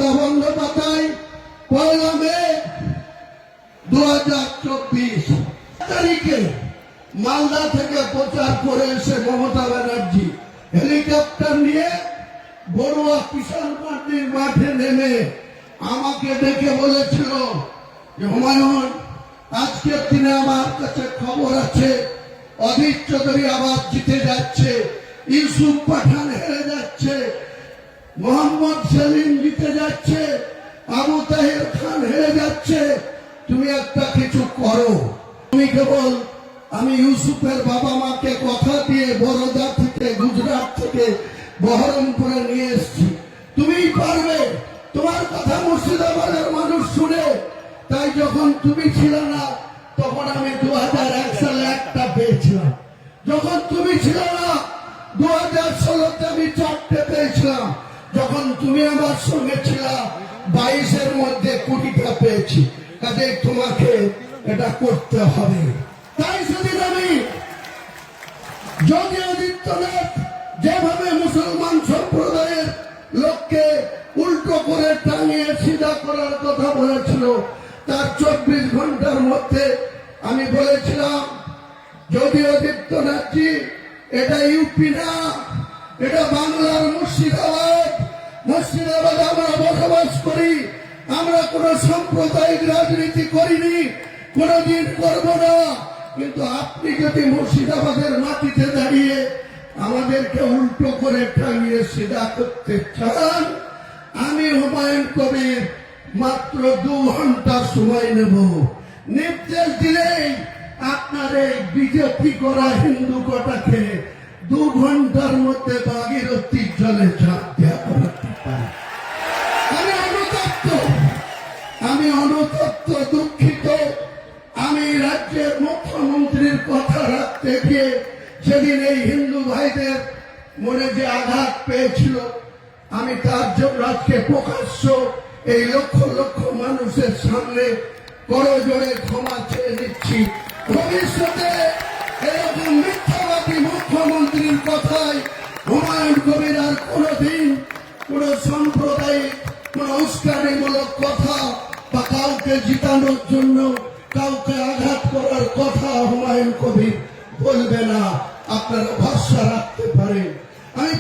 মমতা বন্দ্যোপাধ্যায় 1 মে 2024 তারিখে মালদা থেকে প্রচার করে এসে মমতা ব্যানার্জি হেলিকপ্টার নিয়ে বড়ুয়া কিষাণ পার্টির মাঠে নেমে আমাকে ডেকে বলেছিল যে হুমায়ুন, আজকের দিনে আমার কাছে খবর আছে অধীর চৌধুরী আবার জিতে যাচ্ছে, ইউসুফ পাঠান হেরে যাচ্ছে, মোহাম্মদ সেলিম জিতে যাচ্ছে, আবু তাহের খান হেরে যাচ্ছে, তুমি একটা কিছু করো। তুমি কেবল আমি ইউসুফের বাবা মাকে কথা দিয়ে বরোদা থেকে গুজরাট থেকে বহরমপুরে নিয়ে এসেছি, তুমিই পারবে, তোমার কথা মুর্শিদাবাদের মানুষ শুনে। তাই যখন তুমি ছিল না তখন আমি 2001 সালে একটা পেয়েছিলাম, যখন তুমি ছিল না 2016-তে আমি 4টে পেয়েছিলাম, যখন তুমি আমার সঙ্গে ছিল 22-এর মধ্যে 20টা পেয়েছি। কাজে তোমাকে এটা করতে হবে। তাই সেদিন আমি যোগী আদিত্যনাথ যেভাবে মুসলমান সম্প্রদায়ের লোককে উল্টো করে টাঙিয়ে সিধা করার কথা বলেছিল, তার 24 ঘন্টার মধ্যে আমি বলেছিলাম যোগী আদিত্যনাথজি, এটা ইউপি না, এটা বাংলার মুর্শিদাবাদ। মুর্শিদাবাদ আমরা বসবাস করি, আমরা কোন সাম্প্রদায়িক রাজনীতি করিনি, কোনদিন করব না। কিন্তু আপনি যদি মুর্শিদাবাদের মাটিতে দাঁড়িয়ে আমাদেরকে উল্টো করে টাঙিয়ে সিধা করতে চান, আমি হুমায়ুন কবির মাত্র 2 ঘন্টা সময় নেব। নির্দেশ দিলেই আপনার এই বিজেপি করা হিন্দু কটাকে 2 ঘন্টার মধ্যে ভাগীরথীর জলে ঝাঁপ দেওয়া করাতে পারি। আমি অনুতপ্ত, দুঃখিত। আমি রাজ্যের মুখ্যমন্ত্রীর কথা রাখতে গিয়ে সেদিন এই হিন্দু ভাইদের মনে যে আঘাত পেয়েছিল, আমি তার জন্য আজকে প্রকাশ্য এই লক্ষ লক্ষ মানুষের সামনে করজোড়ে ক্ষমা চেয়ে নিচ্ছি। ভবিষ্যতে এরকম মিথ্যাবাদী মুখ্যমন্ত্রীর কথায় হুমায়ুন কবির আর কোনদিন কোন সাম্প্রদায়িক কোন উস্কানিমূলক কথা বা কাউকে জিতানোর জন্য কাউকে আঘাত করার কথা হুমায়ুন কবির বলবে না, আপনারা ভরসা রাখতে পারেন। আমি